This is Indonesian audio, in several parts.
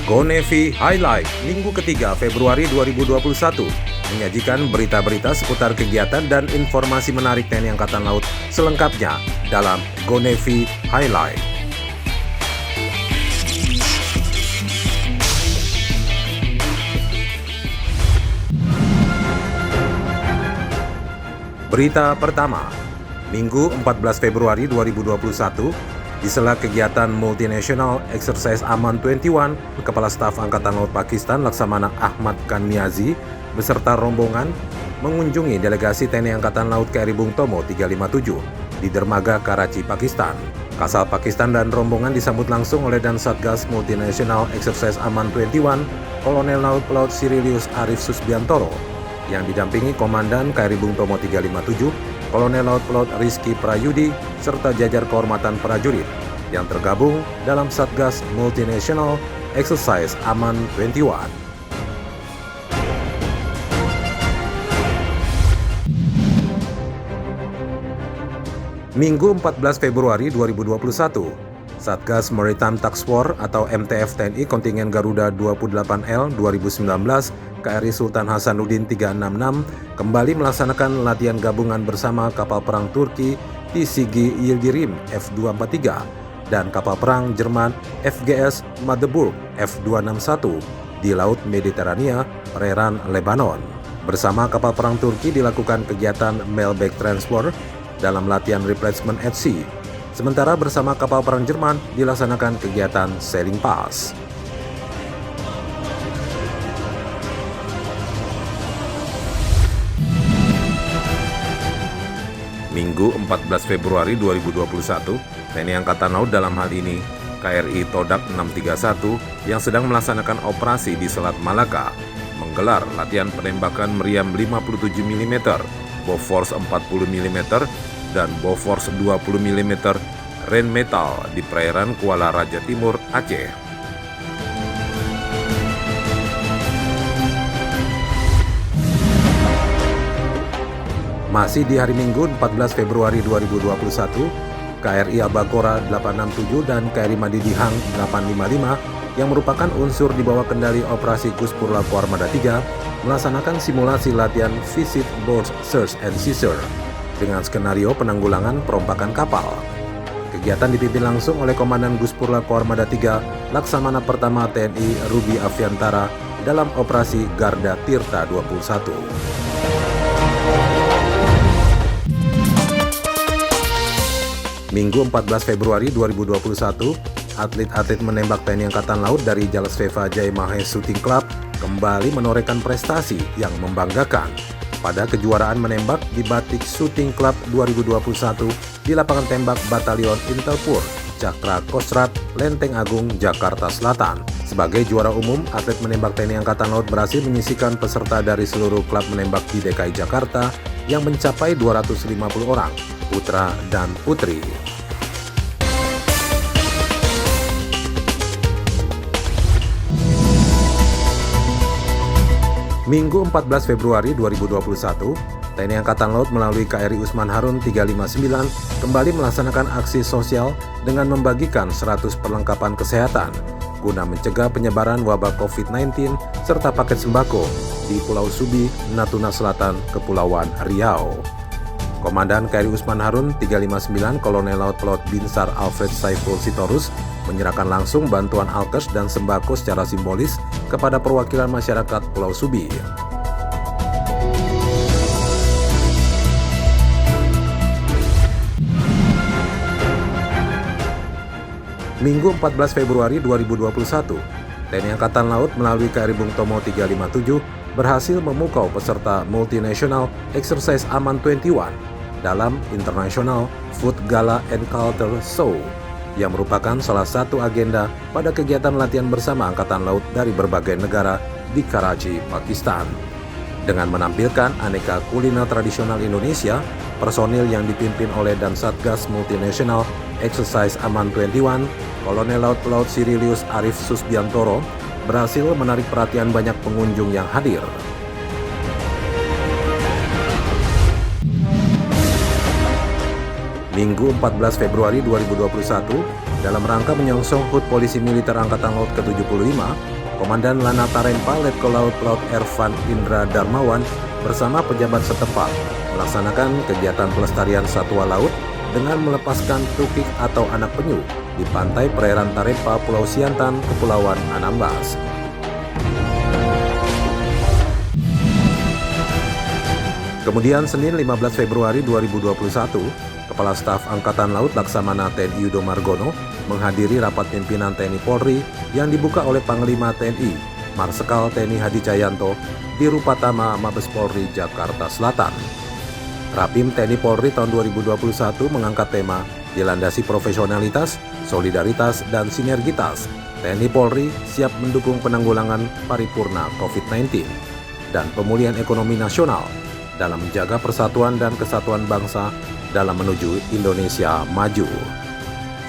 Go Navy Highlight Minggu ketiga Februari 2021 menyajikan berita-berita seputar kegiatan dan informasi menarik TNI Angkatan Laut selengkapnya dalam Go Navy Highlight. Berita pertama, Minggu 14 Februari 2021, di sela kegiatan Multinational Exercise Aman 21, Kepala Staf Angkatan Laut Pakistan Laksamana Ahmad Khan Niazi beserta rombongan mengunjungi delegasi TNI Angkatan Laut KRI Bung Tomo 357 di dermaga Karachi, Pakistan. Kasal Pakistan dan rombongan disambut langsung oleh Dan Satgas Multinational Exercise Aman 21, Kolonel Laut Pelaut Sirilius Arif Susbiantoro, yang didampingi Komandan KRI Bung Tomo 357, Kolonel Laut Pelaut Rizky Prayudi, serta jajar kehormatan prajurit yang tergabung dalam Satgas Multinational Exercise Aman 21. Minggu 14 Februari 2021, Satgas Maritime Task Force atau MTF TNI Kontingen Garuda 28L 2019 KRI Sultan Hasanuddin 366 kembali melaksanakan latihan gabungan bersama kapal perang Turki TCG Yildirim F243 dan kapal perang Jerman FGS Magdeburg F261 di Laut Mediterania, perairan Lebanon. Bersama kapal perang Turki dilakukan kegiatan mailback transfer dalam latihan replacement at sea. Sementara bersama kapal perang Jerman dilaksanakan kegiatan sailing pass. Minggu 14 Februari 2021, TNI Angkatan Laut dalam hal ini KRI Todak 631 yang sedang melaksanakan operasi di Selat Malaka menggelar latihan penembakan meriam 57 mm, Bofors 40 mm, dan Bofors 20 mm Rheinmetall di perairan Kuala Raja Timur, Aceh. Masih di hari Minggu 14 Februari 2021, KRI Albacora 867 dan KRI Madidihang 855 yang merupakan unsur di bawah kendali Operasi Guspur Laku Armada 3 melaksanakan simulasi latihan Visit Board Search and Seizure dengan skenario penanggulangan perompakan kapal. Kegiatan dipimpin langsung oleh Komandan Guspur Laku Armada 3 Laksamana Pertama TNI Ruby Aviantara dalam Operasi Garda Tirta 21. Minggu 14 Februari 2021, atlet-atlet menembak TNI Angkatan Laut dari Jalsveva Jai Mahes Shooting Club kembali menorehkan prestasi yang membanggakan pada kejuaraan menembak di Batik Shooting Club 2021 di lapangan tembak Batalion Intelpur, Cakra Kostrat, Lenteng Agung, Jakarta Selatan. Sebagai juara umum, atlet menembak TNI Angkatan Laut berhasil menyisihkan peserta dari seluruh klub menembak di DKI Jakarta yang mencapai 250 orang, putra dan putri. Minggu 14 Februari 2021, TNI Angkatan Laut melalui KRI Usman Harun 359 kembali melaksanakan aksi sosial dengan membagikan 100 perlengkapan kesehatan guna mencegah penyebaran wabah COVID-19 serta paket sembako di Pulau Subi, Natuna Selatan, Kepulauan Riau. Komandan KRI Usman Harun 359 Kolonel Laut Pelaut Binsar Alfred Saiful Sitorus menyerahkan langsung bantuan alkes dan sembako secara simbolis kepada perwakilan masyarakat Pulau Subi. Minggu 14 Februari 2021, TNI Angkatan Laut melalui KRI Bung Tomo 357 berhasil memukau peserta Multinational Exercise Aman 21 dalam International Food Gala and Culture Show yang merupakan salah satu agenda pada kegiatan latihan bersama Angkatan Laut dari berbagai negara di Karachi, Pakistan. Dengan menampilkan aneka kuliner tradisional Indonesia, personil yang dipimpin oleh Dan Satgas Multinational Exercise Aman 21, Kolonel Laut Pelaut Sirilius Arif Susbiantoro berhasil menarik perhatian banyak pengunjung yang hadir. Minggu 14 Februari 2021, dalam rangka menyongsong HUT Polisi Militer Angkatan Laut ke-75, Komandan Lanal Tarempa Letkol Laut Pelaut Ervan Indra Darmawan bersama pejabat setempat melaksanakan kegiatan pelestarian satwa laut dengan melepaskan tukik atau anak penyu di pantai perairan Tarempa, Pulau Siantan, Kepulauan Anambas. Kemudian Senin 15 Februari 2021, Kepala Staf Angkatan Laut Laksamana TNI Yudo Margono menghadiri rapat pimpinan TNI Polri yang dibuka oleh Panglima TNI, Marsikal TNI Hadi Cahyanto di Rupatama Mabes Polri, Jakarta Selatan. Rapim TNI Polri tahun 2021 mengangkat tema dilandasi profesionalitas, solidaritas, dan sinergitas. TNI Polri siap mendukung penanggulangan paripurna COVID-19 dan pemulihan ekonomi nasional dalam menjaga persatuan dan kesatuan bangsa dalam menuju Indonesia maju.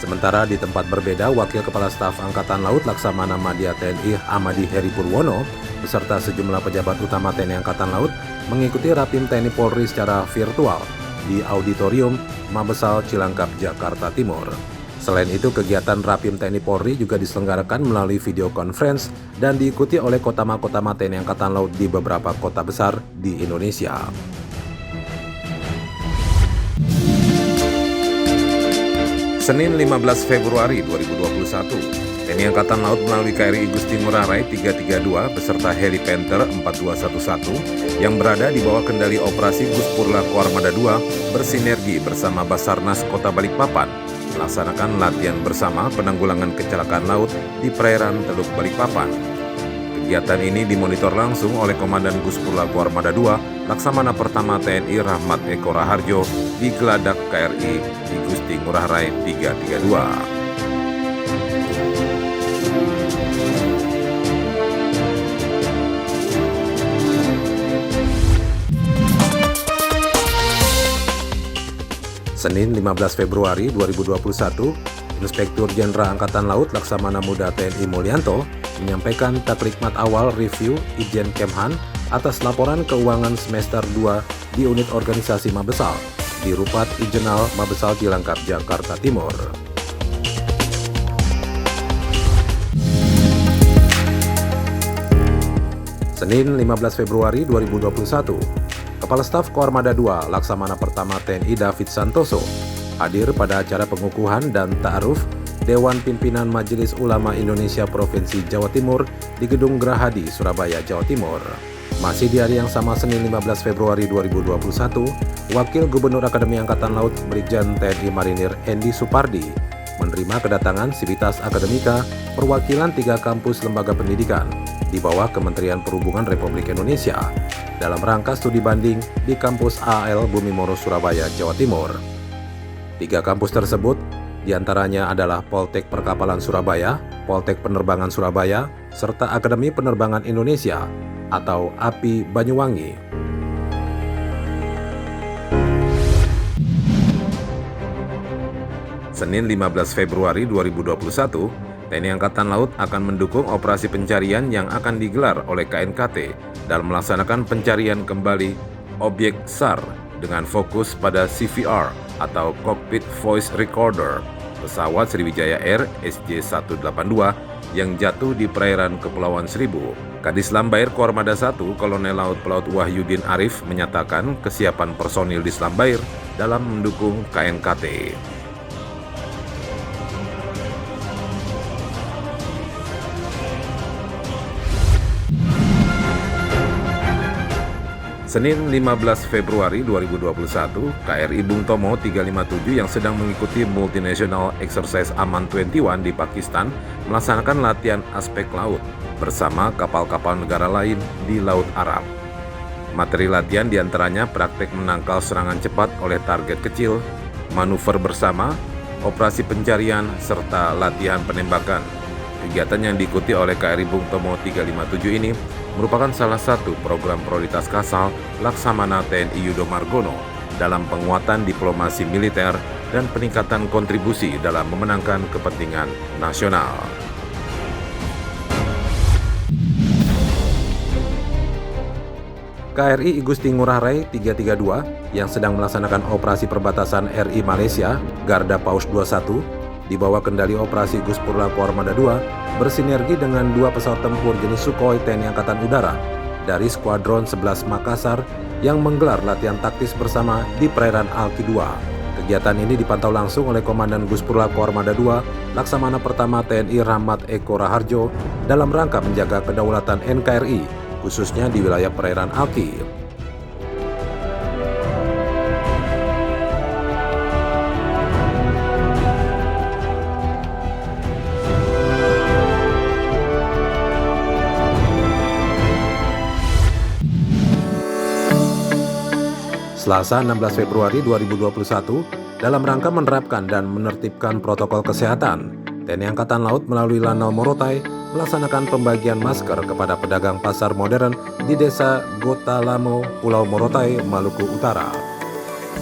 Sementara di tempat berbeda, Wakil Kepala Staf Angkatan Laut Laksamana Madya TNI Amadi Heri Purwono beserta sejumlah pejabat utama TNI Angkatan Laut mengikuti Rapim TNI Polri secara virtual di Auditorium Mabesal Cilangkap, Jakarta Timur. Selain itu, kegiatan Rapim TNI Polri juga diselenggarakan melalui video conference dan diikuti oleh kotama-kotama TNI Angkatan Laut di beberapa kota besar di Indonesia. Senin 15 Februari 2021, TNI Angkatan Laut melalui KRI Igusti Ngurah Rai 332 beserta heli Panther 4211 yang berada di bawah kendali operasi Guspurla Koarmada II bersinergi bersama Basarnas Kota Balikpapan melaksanakan latihan bersama penanggulangan kecelakaan laut di perairan Teluk Balikpapan. Kegiatan ini dimonitor langsung oleh Komandan Guspurla Koarmada II, Laksamana Pertama TNI Rahmat Eko Raharjo di Geladak KRI Igusti Ngurah Rai 332. Senin 15 Februari 2021, Inspektur Jenderal Angkatan Laut Laksamana Muda TNI Mulyanto menyampaikan takrikmat awal review Ijen Kemhan atas laporan keuangan semester 2 di unit organisasi Mabesal di Rupat Ijenal Mabesal Cilangkap, Jakarta Timur. Senin 15 Februari 2021, Kepala Staf Koarmada II Laksamana Pertama TNI David Santoso hadir pada acara pengukuhan dan ta'aruf Dewan Pimpinan Majelis Ulama Indonesia Provinsi Jawa Timur di Gedung Gerahadi, Surabaya, Jawa Timur. Masih di hari yang sama, Senin 15 Februari 2021, Wakil Gubernur Akademi Angkatan Laut Brigjen TNI Marinir Endi Supardi menerima kedatangan Sivitas Akademika perwakilan 3 kampus lembaga pendidikan di bawah Kementerian Perhubungan Republik Indonesia dalam rangka studi banding di kampus AL Bumimoro Surabaya, Jawa Timur. 3 kampus tersebut diantaranya adalah Poltek Perkapalan Surabaya, Poltek Penerbangan Surabaya, serta Akademi Penerbangan Indonesia atau API Banyuwangi. Senin 15 Februari 2021, TNI Angkatan Laut akan mendukung operasi pencarian yang akan digelar oleh KNKT dalam melaksanakan pencarian kembali objek SAR dengan fokus pada CVR atau Cockpit Voice Recorder pesawat Sriwijaya Air SJ182 yang jatuh di perairan Kepulauan Seribu. Kadis Lambair Koarmada I Kolonel Laut Pelaut Wahyudin Arif menyatakan kesiapan personil di Lambair dalam mendukung KNKT. Senin 15 Februari 2021, KRI Bung Tomo 357 yang sedang mengikuti Multinational Exercise Aman 21 di Pakistan melaksanakan latihan aspek laut bersama kapal-kapal negara lain di Laut Arab. Materi latihan diantaranya praktek menangkal serangan cepat oleh target kecil, manuver bersama, operasi pencarian, serta latihan penembakan. Kegiatan yang diikuti oleh KRI Bung Tomo 357 ini merupakan salah satu program prioritas Kasal Laksamana TNI Yudo Margono dalam penguatan diplomasi militer dan peningkatan kontribusi dalam memenangkan kepentingan nasional. KRI Igusti Ngurah Rai 332 yang sedang melaksanakan operasi perbatasan RI Malaysia Garda Paus 21 di bawah kendali operasi Guspurla Armada II bersinergi dengan 2 pesawat tempur jenis Sukhoi TNI Angkatan Udara dari Skuadron 11 Makassar yang menggelar latihan taktis bersama di perairan Alki II. Kegiatan ini dipantau langsung oleh Komandan Guspurla Armada II Laksamana Pertama TNI Rahmat Eko Raharjo dalam rangka menjaga kedaulatan NKRI, khususnya di wilayah perairan Alki. Selasa 16 Februari 2021, dalam rangka menerapkan dan menertibkan protokol kesehatan, TNI Angkatan Laut melalui Lanal Morotai melaksanakan pembagian masker kepada pedagang pasar modern di Desa Gotalamo, Pulau Morotai, Maluku Utara.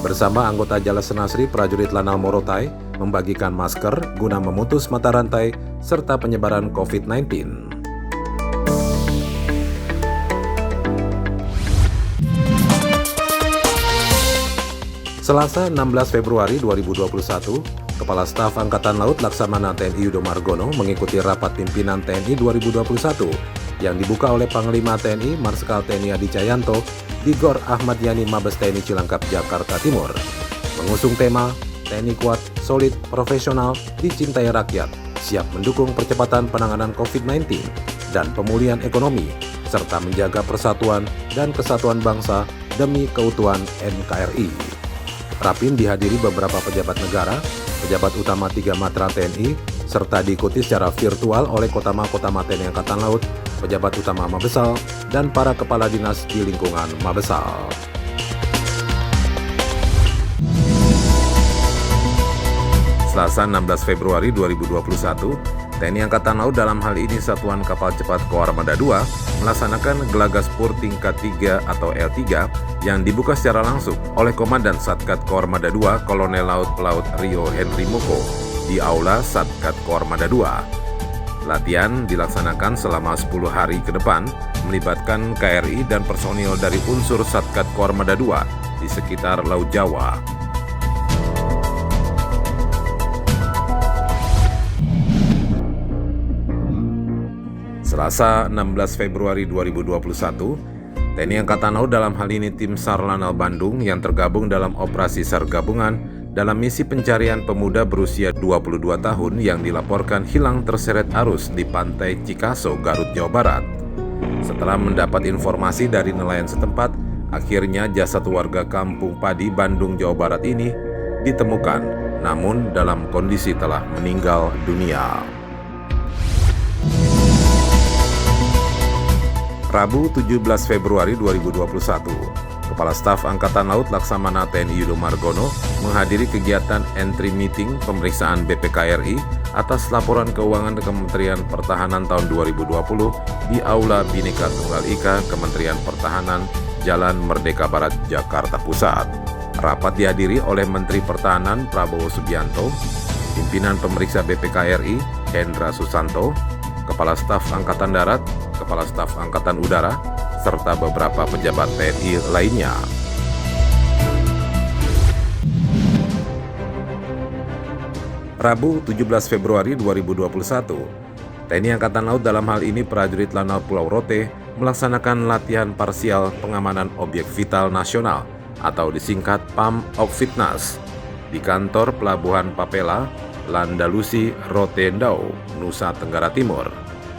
Bersama anggota Jala Senasri prajurit Lanal Morotai membagikan masker guna memutus mata rantai serta penyebaran COVID-19. Selasa 16 Februari 2021, Kepala Staf Angkatan Laut Laksamana TNI Yudo Margono mengikuti rapat pimpinan TNI 2021 yang dibuka oleh Panglima TNI Marsikal TNI Adi Cayanto di Gor Ahmad Yani Mabes TNI Cilangkap, Jakarta Timur. Mengusung tema TNI Kuat, Solid, Profesional, Dicintai Rakyat, siap mendukung percepatan penanganan COVID-19 dan pemulihan ekonomi, serta menjaga persatuan dan kesatuan bangsa demi keutuhan NKRI. Rapim dihadiri beberapa pejabat negara, pejabat utama 3 matra TNI, serta diikuti secara virtual oleh Kotama-Kotama TNI Angkatan Laut, pejabat utama Mabesal, dan para kepala dinas di lingkungan Mabesal. Selasa 16 Februari 2021, TNI Angkatan Laut dalam hal ini Satuan Kapal Cepat Koarmada II melaksanakan Gelagas Pur tingkat 3 atau L3 yang dibuka secara langsung oleh Komandan Satkat Koarmada II Kolonel Laut Pelaut Rio Henry Moko di Aula Satkat Koarmada II. Latihan dilaksanakan selama 10 hari ke depan melibatkan KRI dan personil dari unsur Satkat Koarmada II di sekitar Laut Jawa. Selasa 16 Februari 2021, TNI Angkatan Laut dalam hal ini tim SAR Lanal Bandung yang tergabung dalam operasi SAR gabungan dalam misi pencarian pemuda berusia 22 tahun yang dilaporkan hilang terseret arus di pantai Cikaso, Garut, Jawa Barat. Setelah mendapat informasi dari nelayan setempat, akhirnya jasad warga Kampung Padi, Bandung, Jawa Barat ini ditemukan, namun dalam kondisi telah meninggal dunia. Rabu 17 Februari 2021, Kepala Staf Angkatan Laut Laksamana TNI Yudo Margono menghadiri kegiatan entry meeting pemeriksaan BPKRI atas laporan keuangan Kementerian Pertahanan tahun 2020 di Aula Bhinneka Tunggal Ika Kementerian Pertahanan Jalan Merdeka Barat, Jakarta Pusat. Rapat dihadiri oleh Menteri Pertahanan Prabowo Subianto, pimpinan pemeriksa BPKRI Hendra Susanto, Kepala Staf Angkatan Darat, Kepala Staf Angkatan Udara, serta beberapa pejabat TNI lainnya. Rabu 17 Februari 2021, TNI Angkatan Laut dalam hal ini prajurit Lanal Pulau Rote melaksanakan latihan parsial pengamanan objek vital nasional atau disingkat PAM Opfitnas di kantor Pelabuhan Papela, Landalusi, Rotendao, Nusa Tenggara Timur.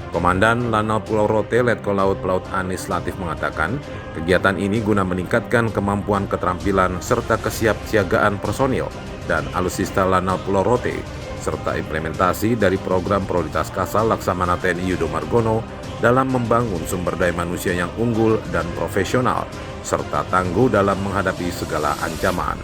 Komandan Lanal Pulau Rote Letkol Laut Pelaut Anis Latif mengatakan, kegiatan ini guna meningkatkan kemampuan keterampilan serta kesiapsiagaan personil dan alutsista Lanal Pulau Rote, serta implementasi dari program prioritas Kasal Laksamana TNI Yudo Margono dalam membangun sumber daya manusia yang unggul dan profesional, serta tangguh dalam menghadapi segala ancaman.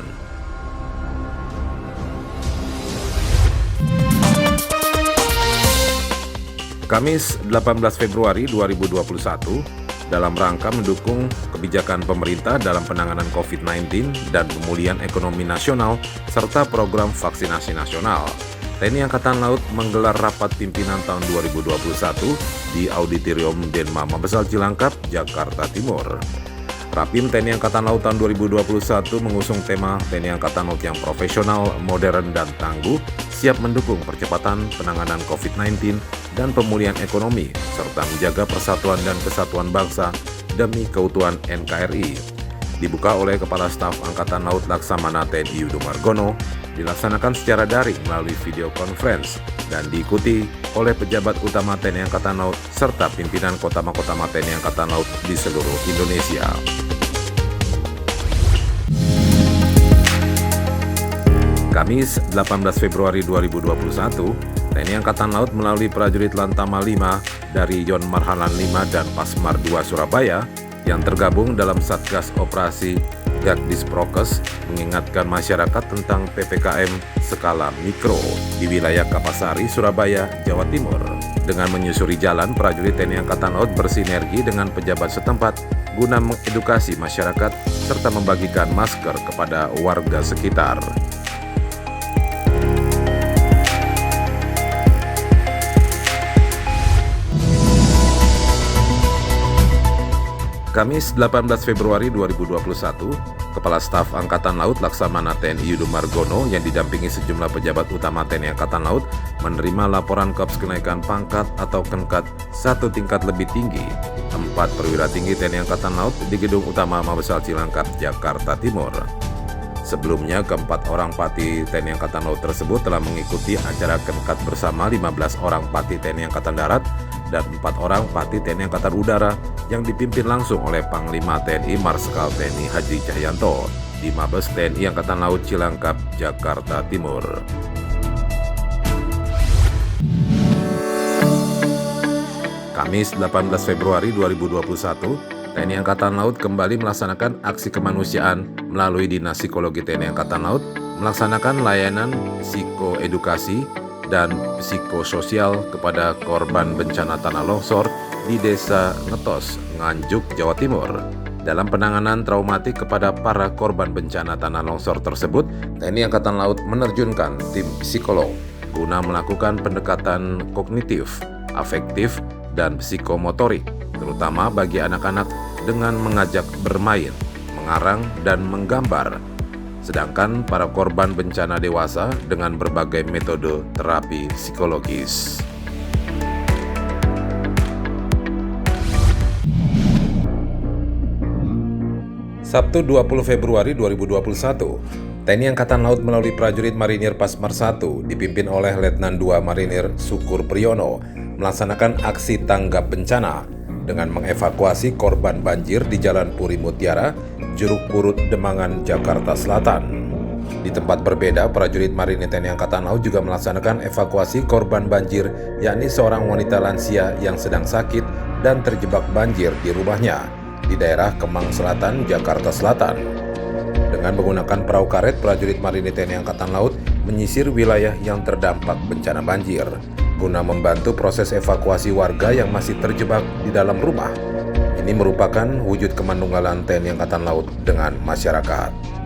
Kamis 18 Februari 2021, dalam rangka mendukung kebijakan pemerintah dalam penanganan COVID-19 dan pemulihan ekonomi nasional serta program vaksinasi nasional, TNI Angkatan Laut menggelar rapat pimpinan tahun 2021 di Auditorium Denma Mabesal Cilangkap, Jakarta Timur. Rapim TNI Angkatan Laut tahun 2021 mengusung tema TNI Angkatan Laut yang profesional, modern, dan tangguh, siap mendukung percepatan penanganan COVID-19 dan pemulihan ekonomi, serta menjaga persatuan dan kesatuan bangsa demi keutuhan NKRI. Dibuka oleh Kepala Staf Angkatan Laut Laksamana TNI Yudo Margono, dilaksanakan secara daring melalui video conference dan diikuti oleh pejabat utama TNI Angkatan Laut serta pimpinan kota-kota TNI Angkatan Laut di seluruh Indonesia. Kamis 18 Februari 2021, TNI Angkatan Laut melalui prajurit Lantama 5 dari Yon Marhalan 5 dan Pasmar 2 Surabaya yang tergabung dalam Satgas Operasi Gagdis Prokes mengingatkan masyarakat tentang PPKM skala mikro di wilayah Kapasari, Surabaya, Jawa Timur. Dengan menyusuri jalan, prajurit TNI Angkatan Laut bersinergi dengan pejabat setempat guna mengedukasi masyarakat serta membagikan masker kepada warga sekitar. Kamis 18 Februari 2021, Kepala Staf Angkatan Laut Laksamana TNI Yudo Margono yang didampingi sejumlah pejabat utama TNI Angkatan Laut menerima laporan Korps Kenaikan Pangkat atau Kenkat 1 tingkat lebih tinggi 4 perwira tinggi TNI Angkatan Laut di Gedung Utama Mabesal Cilangkap, Jakarta Timur. Sebelumnya, keempat orang Pati TNI Angkatan Laut tersebut telah mengikuti acara Kenkat bersama 15 orang Pati TNI Angkatan Darat dan 4 orang Pati TNI Angkatan Udara yang dipimpin langsung oleh Panglima TNI Marskal TNI Haji Cahyanto di Mabes TNI Angkatan Laut Cilangkap, Jakarta Timur. Kamis 18 Februari 2021, TNI Angkatan Laut kembali melaksanakan aksi kemanusiaan melalui Dinas Psikologi TNI Angkatan Laut melaksanakan layanan psikoedukasi dan psikososial kepada korban bencana tanah longsor di Desa Ngetos, Nganjuk, Jawa Timur. Dalam penanganan traumatik kepada para korban bencana tanah longsor tersebut, TNI Angkatan Laut menerjunkan tim psikolog guna melakukan pendekatan kognitif, afektif, dan psikomotorik, terutama bagi anak-anak dengan mengajak bermain, mengarang, dan menggambar. Sedangkan para korban bencana dewasa dengan berbagai metode terapi psikologis. Sabtu 20 Februari 2021, TNI Angkatan Laut melalui prajurit Marinir Pasmar 1 dipimpin oleh Letnan 2 Marinir Sukur Priyono melaksanakan aksi tanggap bencana dengan mengevakuasi korban banjir di Jalan Puri Mutiara, Juruk Purut, Demangan, Jakarta Selatan. Di tempat berbeda, prajurit Marinir TNI Angkatan Laut juga melaksanakan evakuasi korban banjir, yakni seorang wanita lansia yang sedang sakit dan terjebak banjir di rumahnya di daerah Kemang Selatan, Jakarta Selatan. Dengan menggunakan perahu karet, prajurit Marinir TNI Angkatan Laut menyisir wilayah yang terdampak bencana banjir guna membantu proses evakuasi warga yang masih terjebak di dalam rumah. Ini merupakan wujud kemanunggalan TNI Angkatan Laut dengan masyarakat.